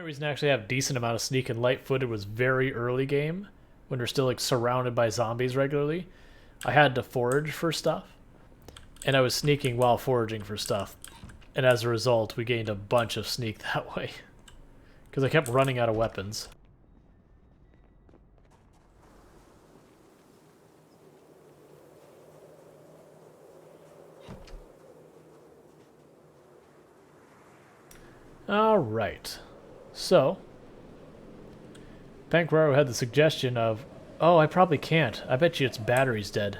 only reason I actually have a decent amount of sneak and light-footed was very early game, when we're still like surrounded by zombies regularly. I had to forage for stuff, and I was sneaking while foraging for stuff, and as a result, we gained a bunch of sneak that way, because I kept running out of weapons. Alright, so Pankraro had the suggestion of, oh, I probably can't. I bet you its battery's dead.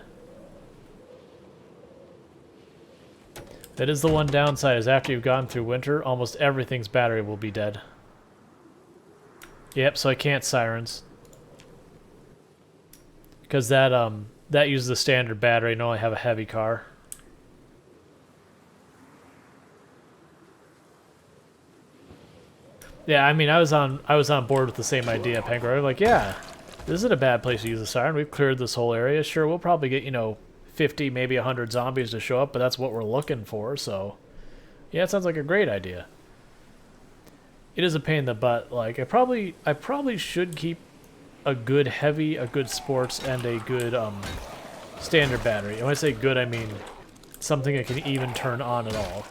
That is the one downside, is after you've gone through winter, almost everything's battery will be dead. Yep, so I can't sirens. Because that uses the standard battery and I only have a heavy car. Yeah, I mean, I was on board with the same idea, Pankraro. Like, yeah, this isn't a bad place to use a siren. We've cleared this whole area. Sure, we'll probably get, 50, maybe 100 zombies to show up, but that's what we're looking for, so... Yeah, it sounds like a great idea. It is a pain in the butt. Like, I probably should keep a good heavy, a good sports, and a good, standard battery. And when I say good, I mean something that can even turn on at all.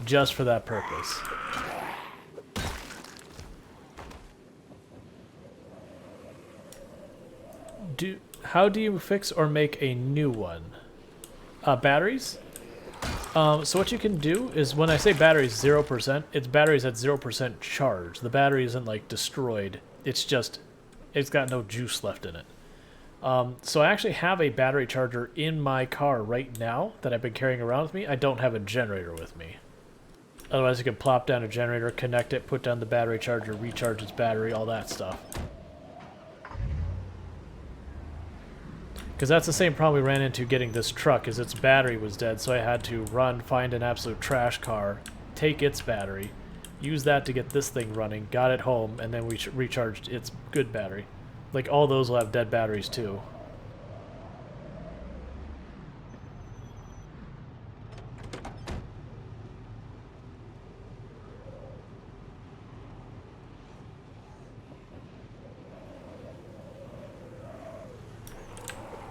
Just for that purpose. How do you fix or make a new one? Batteries? So what you can do is, when I say batteries 0%, it's batteries at 0% charge. The battery isn't like destroyed. It's just, it's got no juice left in it. So I actually have a battery charger in my car right now that I've been carrying around with me. I don't have a generator with me. Otherwise, you can plop down a generator, connect it, put down the battery charger, recharge its battery, all that stuff. Because that's the same problem we ran into getting this truck, is its battery was dead, so I had to run, find an absolute trash car, take its battery, use that to get this thing running, got it home, and then we recharged its good battery. Like, all those will have dead batteries too.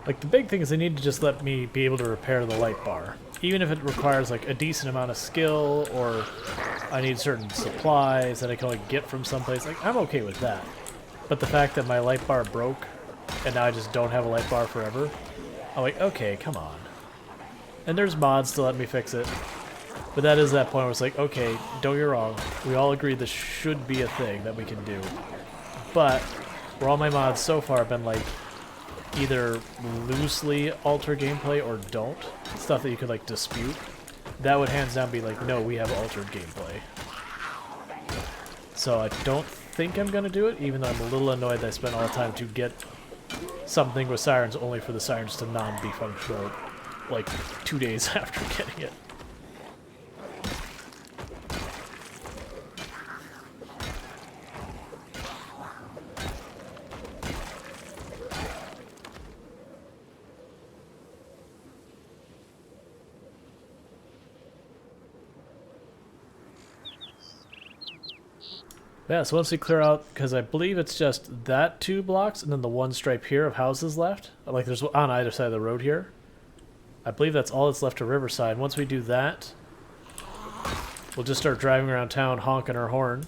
Like, the big thing is they need to just let me be able to repair the light bar. Even if it requires, like, a decent amount of skill, or I need certain supplies that I can, like, get from someplace, like, I'm okay with that. But the fact that my light bar broke, and now I just don't have a light bar forever, I'm like, okay, come on. And there's mods to let me fix it. But that is that point where it's like, okay, don't get wrong, we all agree this should be a thing that we can do. But, where all my mods so far have been, like, either loosely alter gameplay or don't, stuff that you could like dispute, that would hands down be like, no, we have altered gameplay. So I don't think I'm gonna do it, even though I'm a little annoyed that I spent all the time to get something with sirens only for the sirens to non-be functional like 2 days after getting it. Yeah, so once we clear out, because I believe it's just that 2 blocks and then the 1 stripe here of houses left. Like there's on either side of the road here. I believe that's all that's left to Riverside. Once we do that, we'll just start driving around town honking our horn.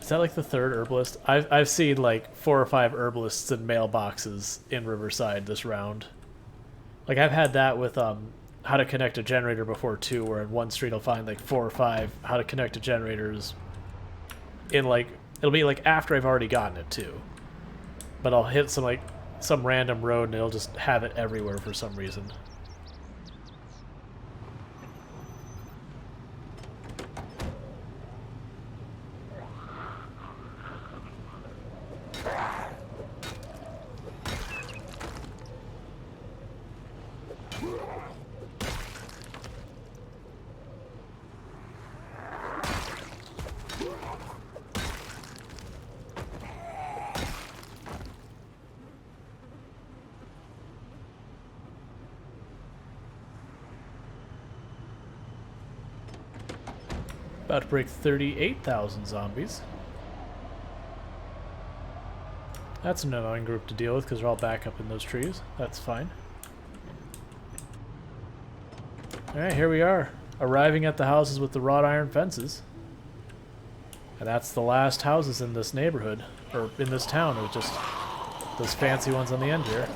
Is that like the 3rd herbalist? I've seen like 4 or 5 herbalists in mailboxes in Riverside this round. Like I've had that with how to connect a generator before too, where in one street I'll find like 4 or 5 how to connect to generators. In like, it'll be like after I've already gotten it too, but I'll hit some random road and it'll just have it everywhere for some reason. About to break 38,000 zombies. That's an annoying group to deal with because they're all back up in those trees. That's fine. Alright, here we are. Arriving at the houses with the wrought iron fences. And that's the last houses in this neighborhood. Or in this town. It was just those fancy ones on the end here.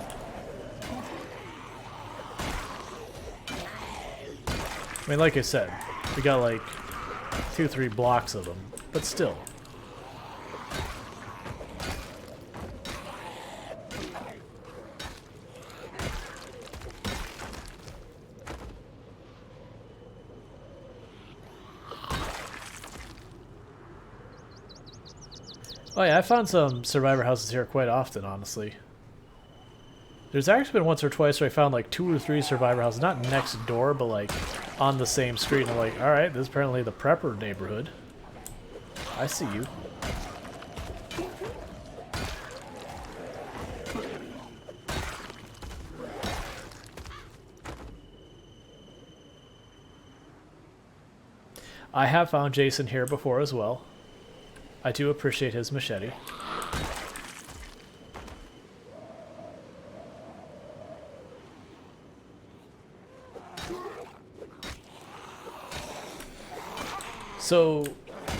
I mean, like I said, we got like 2-3 blocks of them. But still. Oh yeah, I found some survivor houses here quite often, honestly. There's actually been once or twice where I found like 2 or 3 survivor houses, not next door, but like on the same street, and I'm like, alright, this is apparently the prepper neighborhood. I see you. I have found Jason here before as well. I do appreciate his machete. So,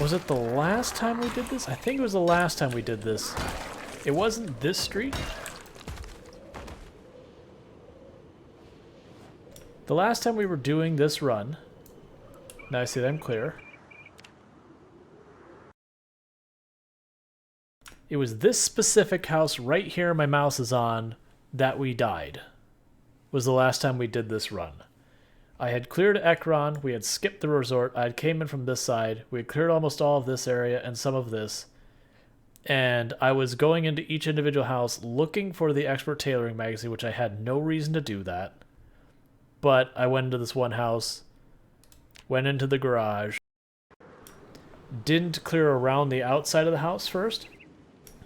was it the last time we did this? I think it was the last time we did this. It wasn't this street? The last time we were doing this run, now I see that I'm clear. It was this specific house right here my mouse is on that we died. Was the last time we did this run. I had cleared Ekron, we had skipped the resort, I had came in from this side, we had cleared almost all of this area and some of this, and I was going into each individual house looking for the Expert Tailoring magazine, which I had no reason to do that. But I went into this one house, went into the garage, didn't clear around the outside of the house first.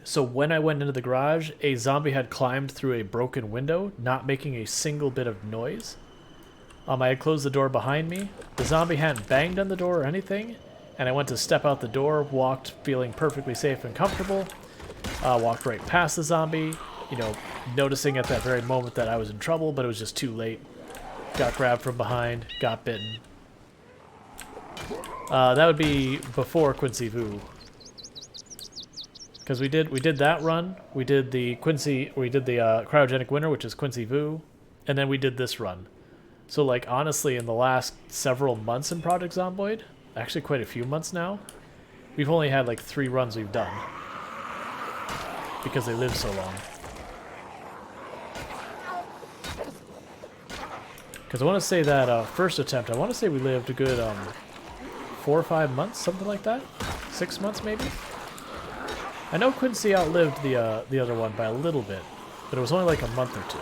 So when I went into the garage, a zombie had climbed through a broken window, not making a single bit of noise. I had closed the door behind me. The zombie hadn't banged on the door or anything, and I went to step out the door, walked feeling perfectly safe and comfortable, walked right past the zombie, you know, noticing at that very moment that I was in trouble, but it was just too late. Got grabbed from behind, got bitten. That would be before Quincy Vu. Because we did that run, we did the cryogenic winter, which is Quincy Vu, and then we did this run. So like honestly, in the last several months in Project Zomboid, actually quite a few months now, we've only had like 3 runs we've done. Because they live so long. Because I want to say that first attempt, I want to say we lived a good 4 or 5 months, something like that? 6 months maybe? I know Quincy outlived the other one by a little bit, but it was only like a month or 2.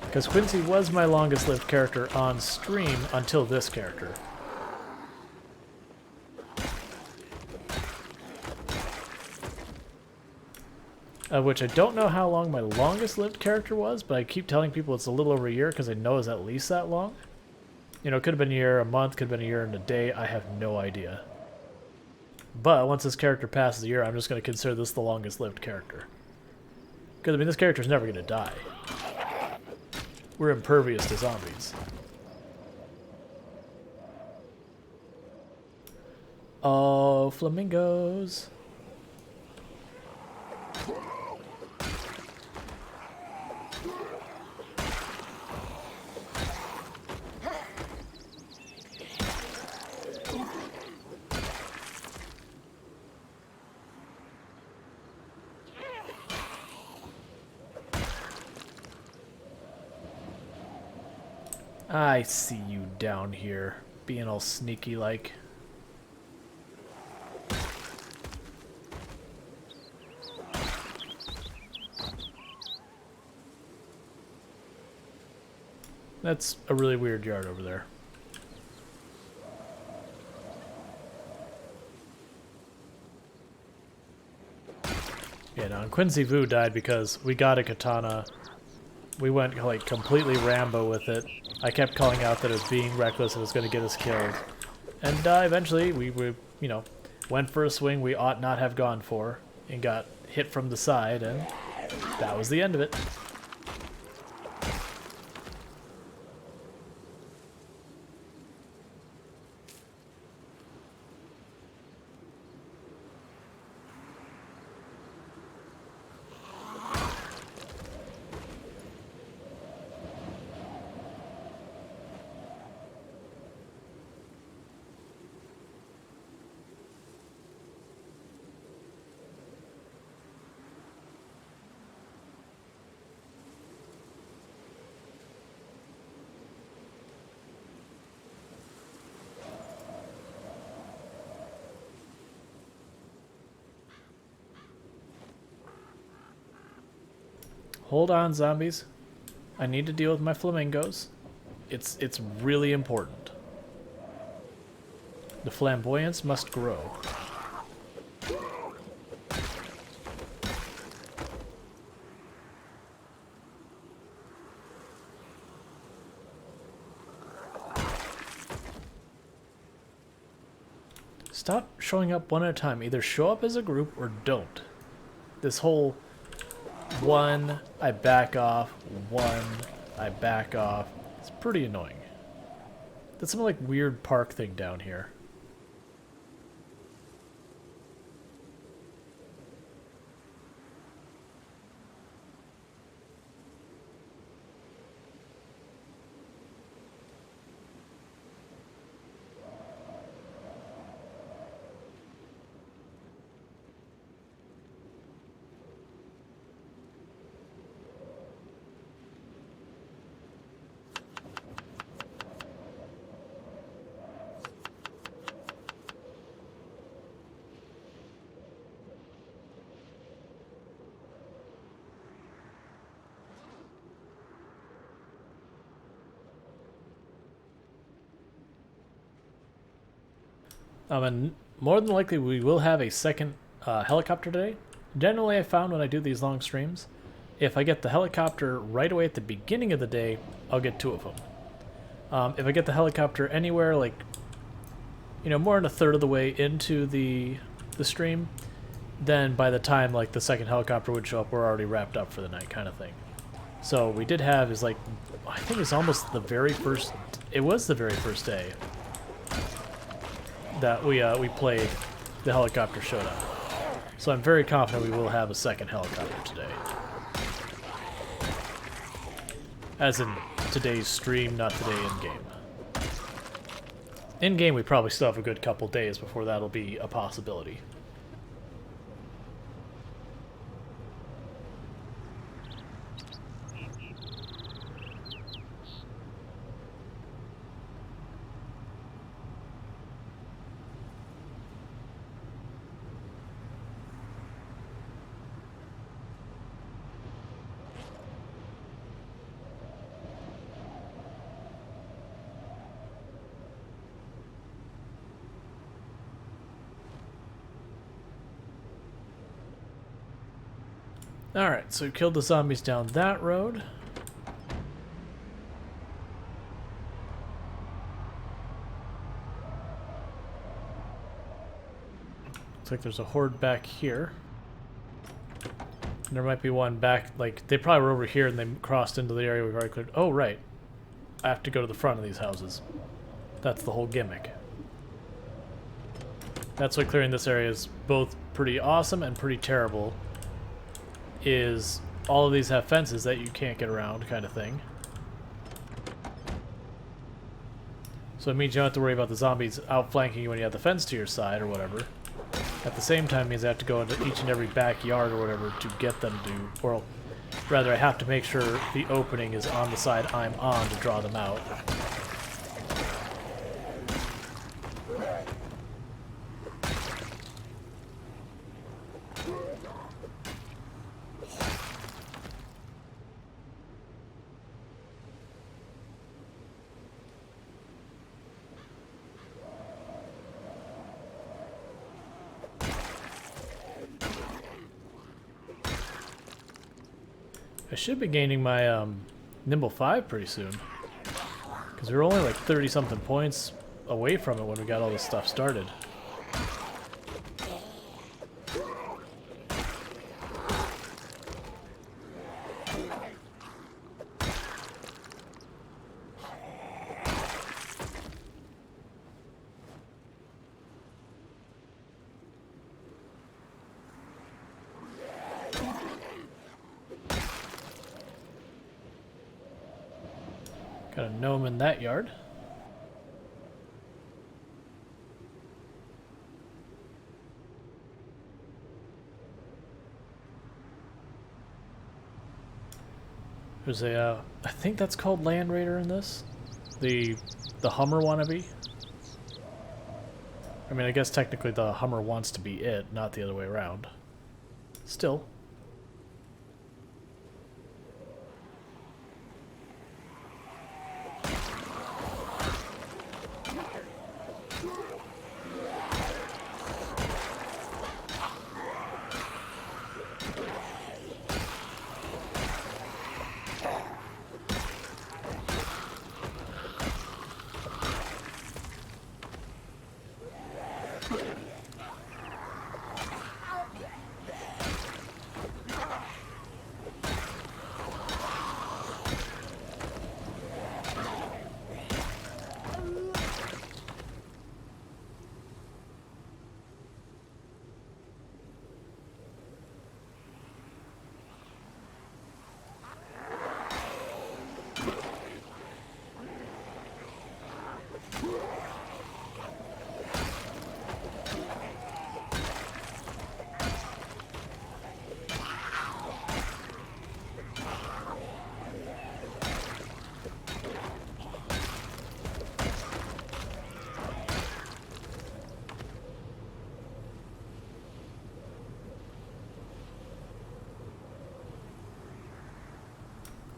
Because Quincy was my longest lived character on stream until this character. Which I don't know how long my longest lived character was, but I keep telling people it's a little over a year because I know it's at least that long. You know, it could have been a year, a month, could have been a year and a day. I have no idea. But once this character passes a year, I'm just going to consider this the longest lived character. Because, I mean, this character's never going to die. We're impervious to zombies. Oh, flamingos. I see you down here, being all sneaky like. That's a really weird yard over there. Yeah, no, and Quincy Vu died because we got a katana We went like completely Rambo with it. I kept calling out that it was being reckless and was going to get us killed. And eventually we you know, went for a swing we ought not have gone for and got hit from the side, and that was the end of it. Hold on, zombies. I need to deal with my flamingos. It's really important. The flamboyance must grow. Stop showing up one at a time. Either show up as a group or don't. This whole one, I back off, one, I back off. It's pretty annoying. That's some like weird park thing down here. And more than likely we will have a second helicopter today. Generally I found when I do these long streams, if I get the helicopter right away at the beginning of the day, I'll get 2 of them. If I get the helicopter anywhere like, you know, more than a third of the way into the stream, then by the time like the second helicopter would show up, we're already wrapped up for the night kind of thing. So we did have is like, I think it's almost the very first, it was the very first day that we played, the helicopter showed up. So I'm very confident we will have a second helicopter today. As in today's stream, not today in-game. In-game we probably still have a good couple days before that'll be a possibility. Alright, so we killed the zombies down that road. Looks like there's a horde back here. And there might be one back, like, they probably were over here and they crossed into the area we've already cleared. Oh, right. I have to go to the front of these houses. That's the whole gimmick. That's why clearing this area is both pretty awesome and pretty terrible. Is all of these have fences that you can't get around kind of thing. So it means you don't have to worry about the zombies outflanking you when you have the fence to your side or whatever. At the same time, it means I have to go into each and every backyard or whatever to get them to, or rather I have to make sure the opening is on the side I'm on to draw them out. I should be gaining my Nimble 5 pretty soon. Because we were only like 30-something points away from it when we got all this stuff started. Got a gnome in that yard. There's a, I think that's called Land Raider in this. The Hummer wannabe. I mean, I guess technically the Hummer wants to be it, not the other way around. Still.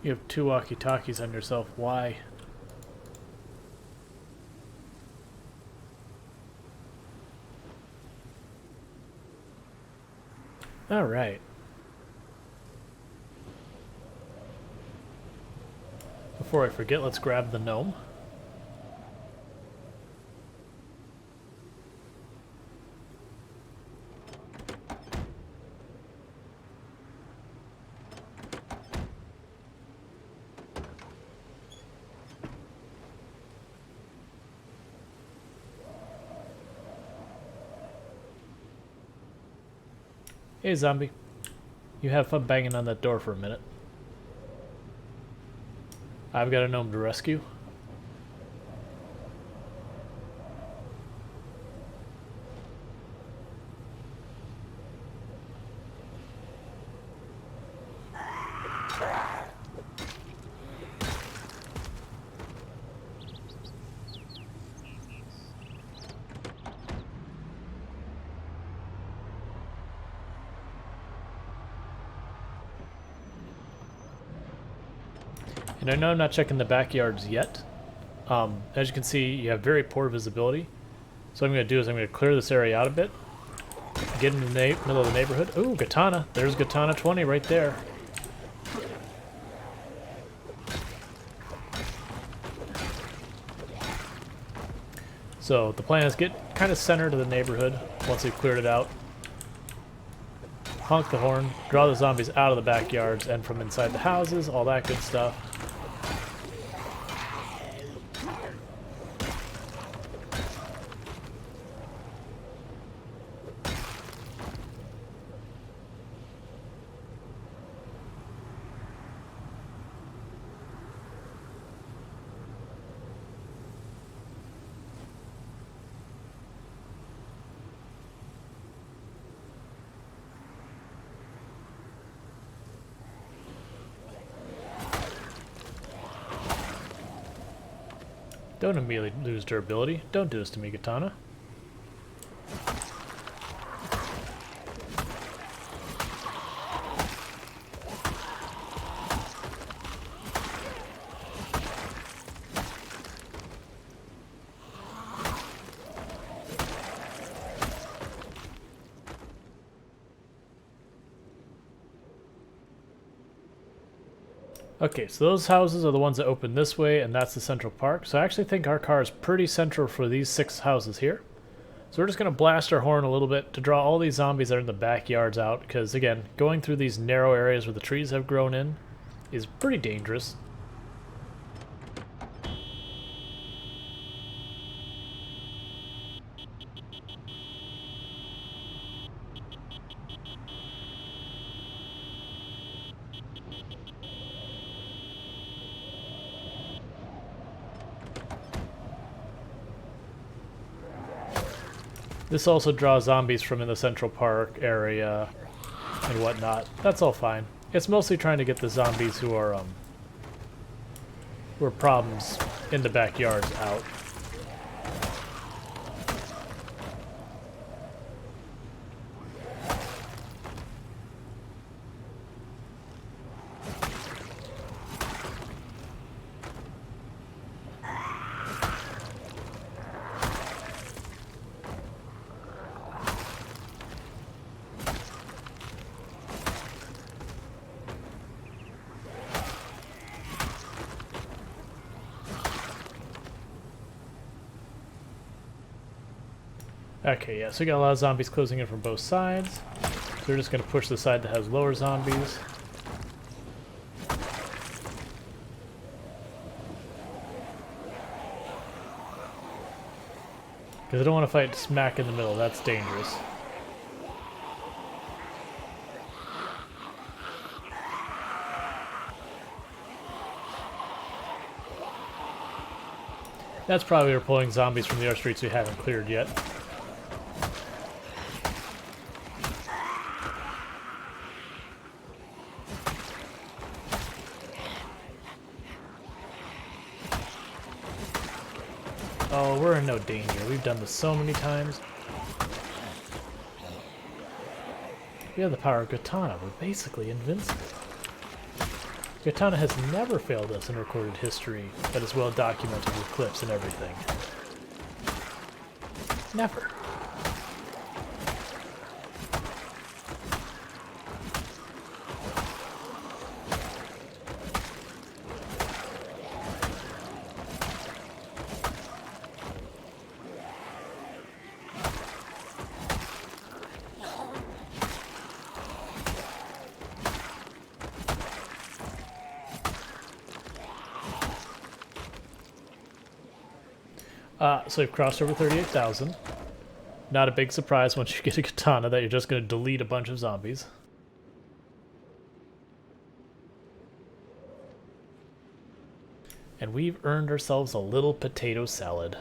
You have 2 walkie-talkies on yourself. Why? All right. Before I forget, let's grab the gnome. Hey, zombie. You have fun banging on that door for a minute. I've got a gnome to rescue. And I know I'm not checking the backyards yet. As you can see, you have very poor visibility. So what I'm going to do is I'm going to clear this area out a bit. Get in the middle of the neighborhood. Ooh, Katana. There's Katana 20 right there. So the plan is get kind of center to the neighborhood once we've cleared it out. Honk the horn, draw the zombies out of the backyards and from inside the houses, all that good stuff. Don't immediately lose durability. Don't do this to me, Katana. Okay, so those houses are the ones that open this way, and that's the central park. So I actually think our car is pretty central for these 6 houses here. So we're just going to blast our horn a little bit to draw all these zombies that are in the backyards out, because again, going through these narrow areas where the trees have grown in is pretty dangerous. This also draws zombies from in the Central Park area and whatnot. That's all fine. It's mostly trying to get the zombies who are problems in the backyards out. Okay, yeah, so we got a lot of zombies closing in from both sides. So we're just going to push the side that has lower zombies. Because I don't want to fight smack in the middle, that's dangerous. That's probably we're pulling zombies from the other streets we haven't cleared yet. Oh, we're in no danger. We've done this so many times. We have the power of Katana. We're basically invincible. Katana has never failed us in recorded history that is well documented with clips and everything. Never. So we've crossed over 38,000. Not a big surprise once you get a katana that you're just going to delete a bunch of zombies. And we've earned ourselves a little potato salad.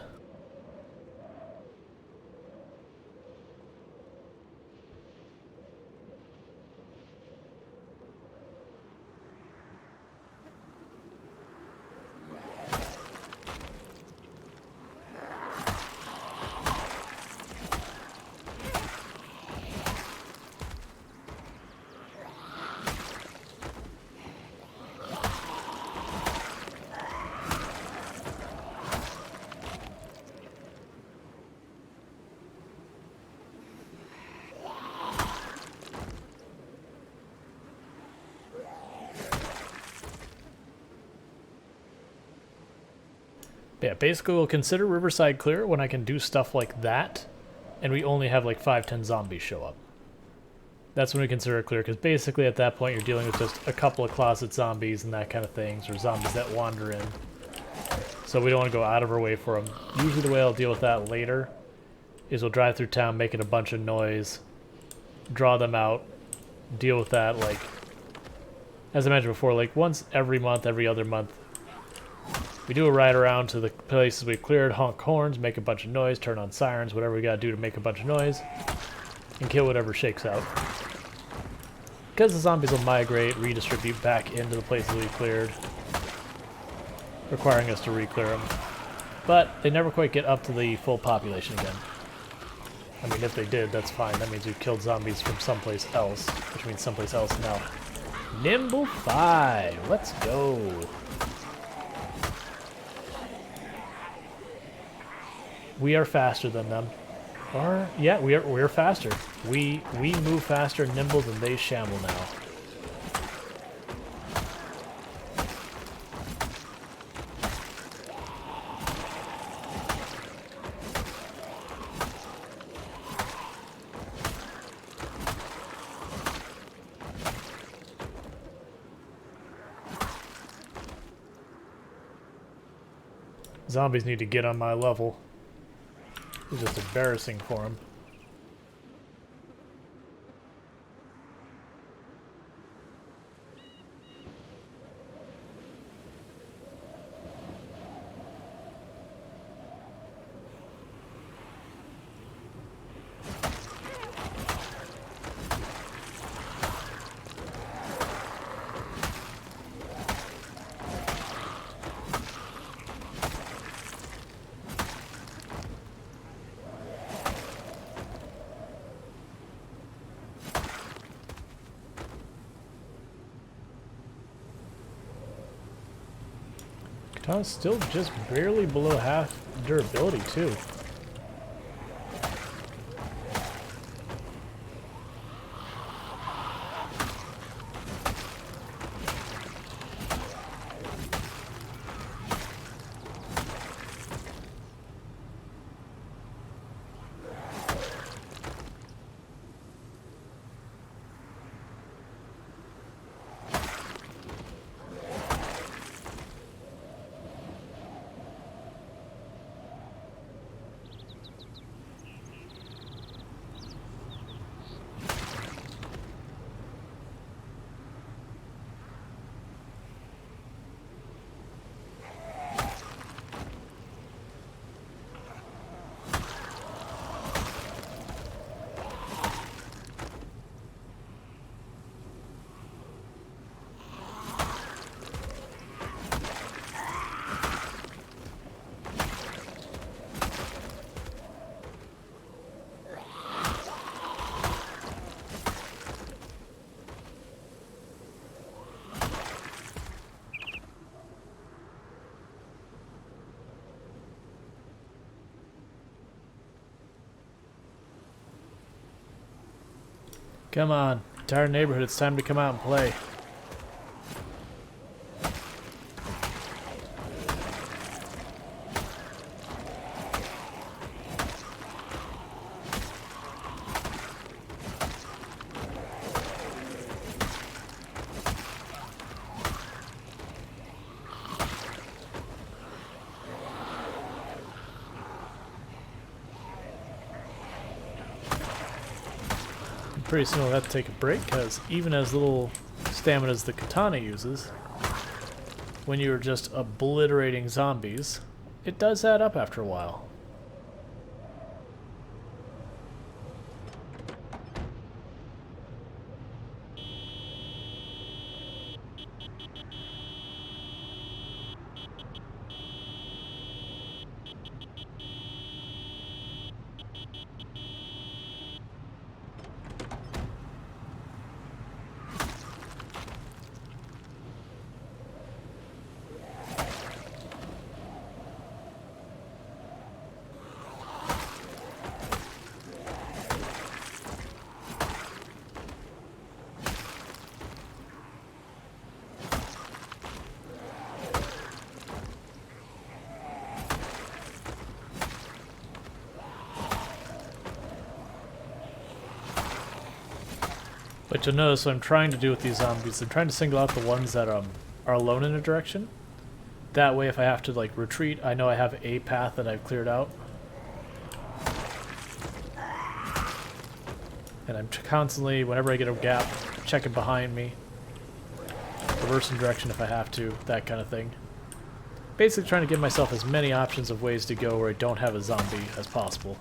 Yeah, basically we'll consider Riverside clear when I can do stuff like that, and we only have like 5-10 zombies show up. That's when we consider it clear, because basically at that point you're dealing with just a couple of closet zombies and that kind of things, or zombies that wander in. So we don't want to go out of our way for them. Usually the way I'll deal with that later is we'll drive through town making a bunch of noise, draw them out, deal with that, like, as I mentioned before, like once every month, every other month, we do a ride around to the places we've cleared, honk horns, make a bunch of noise, turn on sirens, whatever we gotta do to make a bunch of noise, and kill whatever shakes out. Because the zombies will migrate, redistribute back into the places we cleared, requiring us to re-clear them. But they never quite get up to the full population again. I mean, if they did, that's fine. That means we've killed zombies from someplace else, which means someplace else now. Nimble 5, let's go. We are faster than them. Or, yeah, we're faster. We move faster and nimble than they shamble now. Zombies need to get on my level. It's just embarrassing for them. Katana's still just barely below half durability, too. Come on, entire neighborhood, it's time to come out and play. Pretty soon I'll have to take a break, because even as little stamina as the katana uses, when you're just obliterating zombies, it does add up after a while. But you'll notice what I'm trying to do with these zombies, I'm trying to single out the ones that are alone in a direction. That way if I have to like retreat, I know I have a path that I've cleared out. And I'm constantly, whenever I get a gap, checking behind me. Reversing direction if I have to, that kind of thing. Basically trying to give myself as many options of ways to go where I don't have a zombie as possible.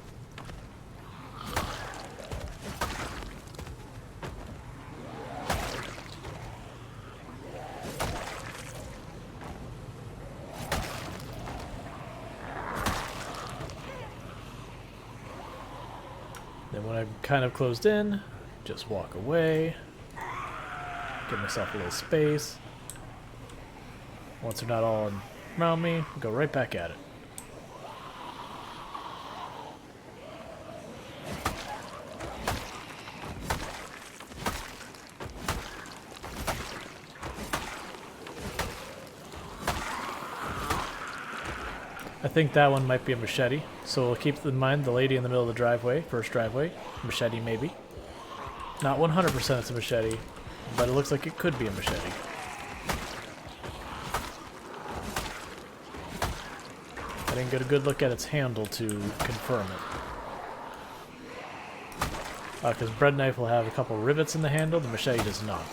Then when I'm kind of closed in, just walk away, give myself a little space. Once they're not all around me, go right back at it. I think that one might be a machete, so we'll keep in mind the lady in the middle of the driveway, first driveway, machete maybe. Not 100% it's a machete, but it looks like it could be a machete. I didn't get a good look at its handle to confirm it. Because bread knife will have a couple rivets in the handle, the machete does not.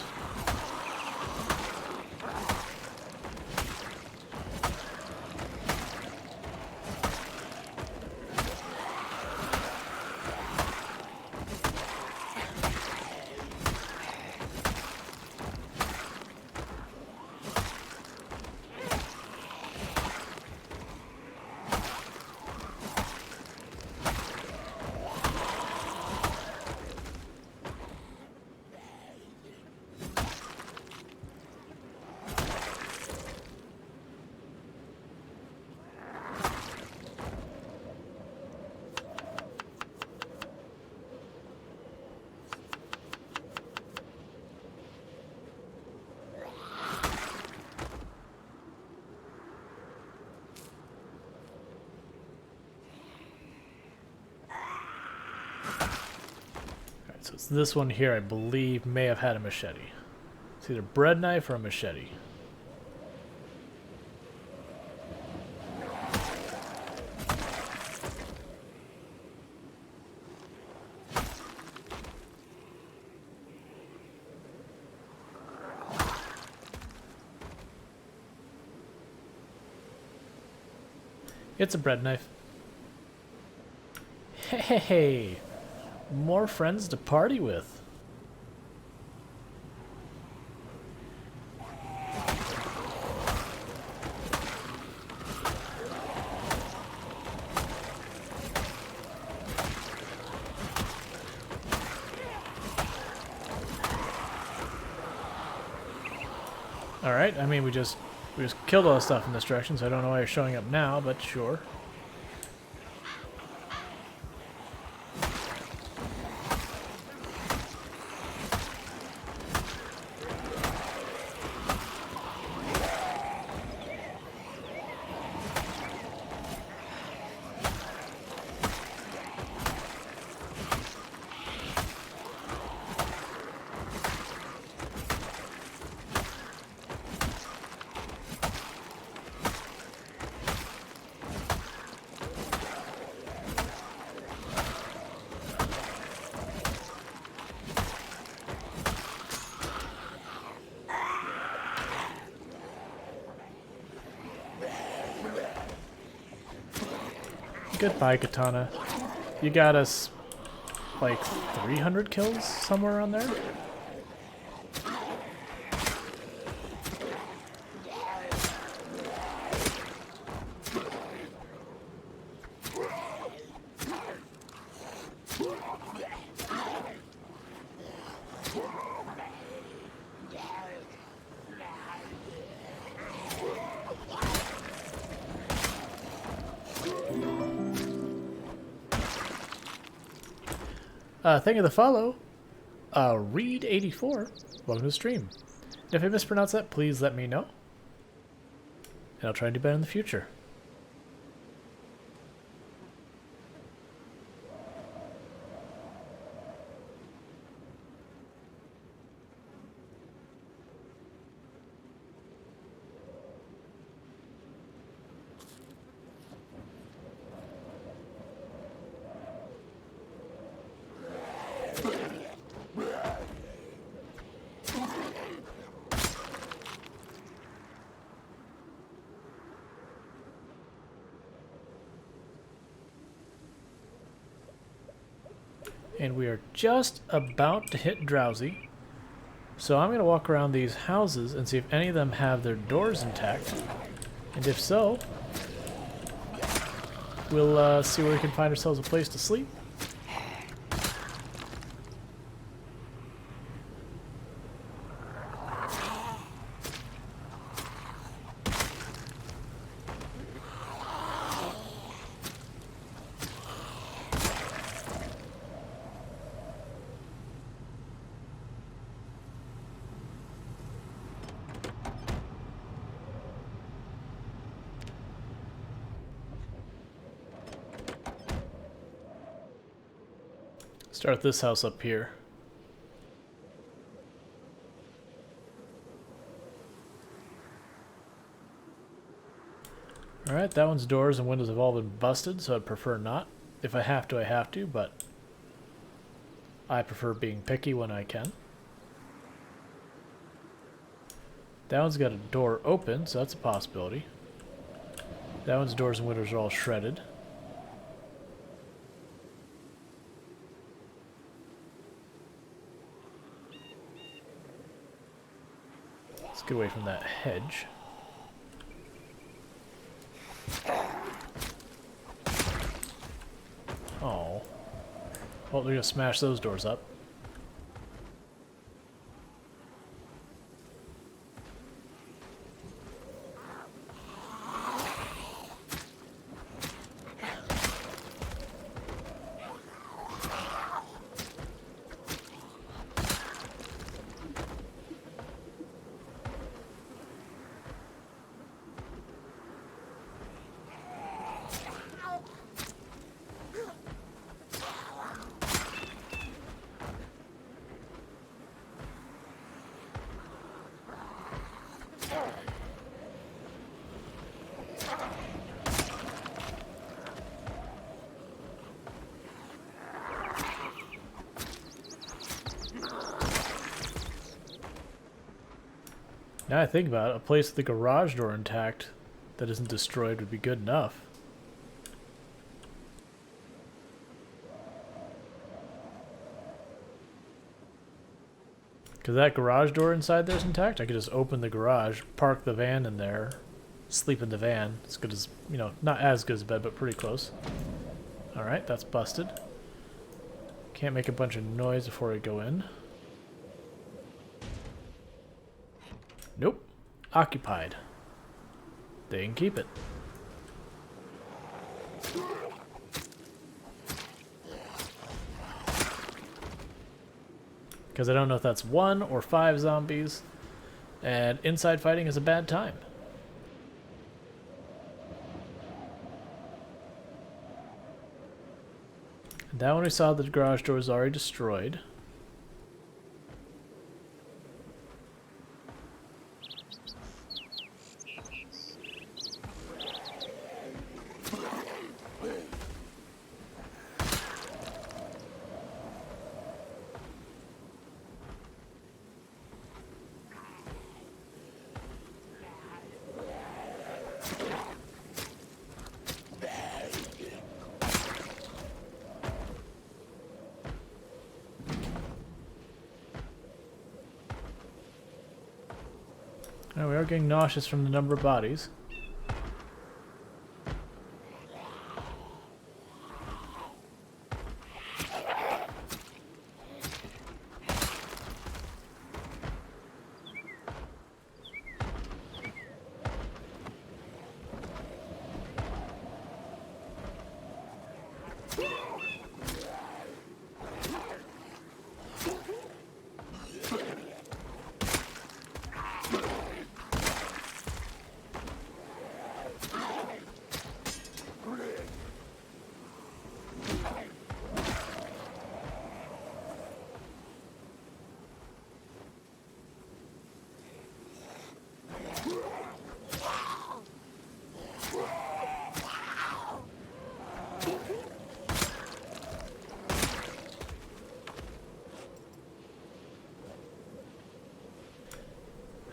So it's this one here, I believe, may have had a machete. It's either bread knife or a machete. It's a bread knife. Hey! More friends to party with. Alright, I mean we just killed all the stuff in this direction, so I don't know why you're showing up now, but sure. Goodbye, Katana. You got us, like, 300 kills somewhere around there? Thank you for the follow. Reed84, welcome to the stream. If I mispronounce that, please let me know. And I'll try and do better in the future. And we are just about to hit drowsy. So I'm going to walk around these houses and see if any of them have their doors intact. And if so, we'll see where we can find ourselves a place to sleep. Start this house up here. Alright, that one's doors and windows have all been busted, so I'd prefer not. If I have to, I have to, but I prefer being picky when I can. That one's got a door open, so that's a possibility. That one's doors and windows are all shredded. Let's get away from that hedge. Oh. Well, they're gonna smash those doors up. Now I think about it, a place with the garage door intact that isn't destroyed would be good enough. Because that garage door inside there is intact, I could just open the garage, park the van in there, sleep in the van. As good as, you know, not as good as a bed, but pretty close. Alright, that's busted. Can't make a bunch of noise before I go in. Nope. Occupied. They can keep it. Because I don't know if that's 1 or 5 zombies. And inside fighting is a bad time. And that one we saw the garage door was already destroyed. We are getting nauseous from the number of bodies.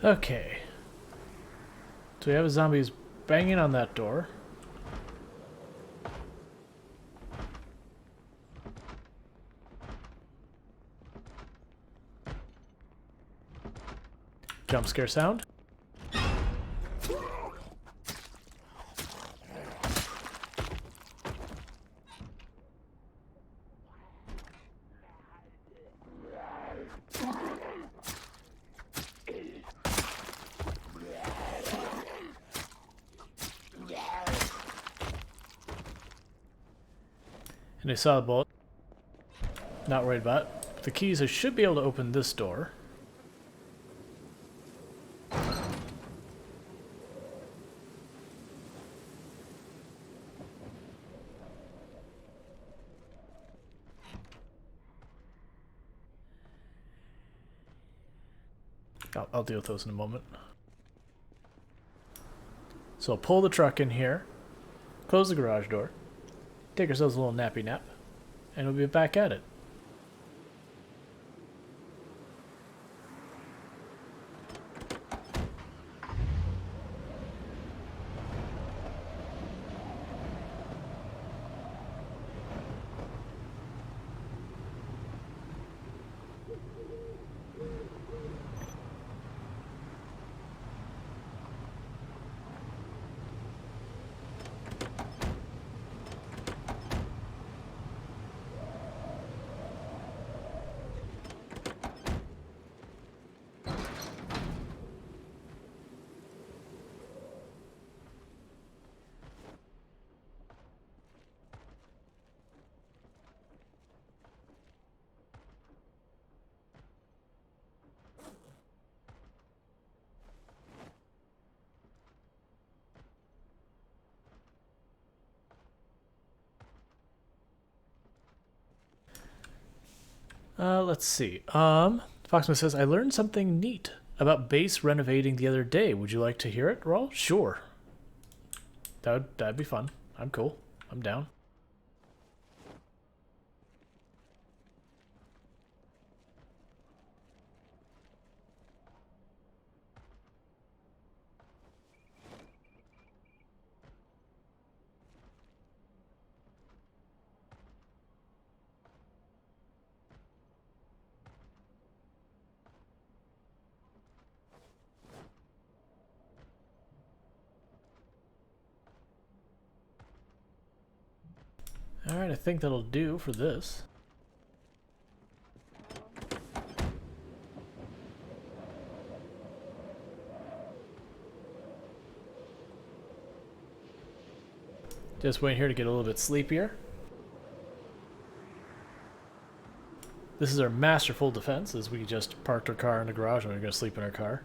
Okay. So we have zombies banging on that door. Jump scare sound. And I saw the bullet. Not worried about it. With the keys, I should be able to open this door. I'll deal with those in a moment. So we'll pull the truck in here, close the garage door, take ourselves a little nappy nap, and we'll be back at it. Let's see. Foxman says, I learned something neat about base renovating the other day. Would you like to hear it, Rawl? Sure. That'd be fun. I'm cool. I'm down. Alright, I think that'll do for this. Just waiting here to get a little bit sleepier. This is our masterful defense, as we just parked our car in the garage and we're going to sleep in our car.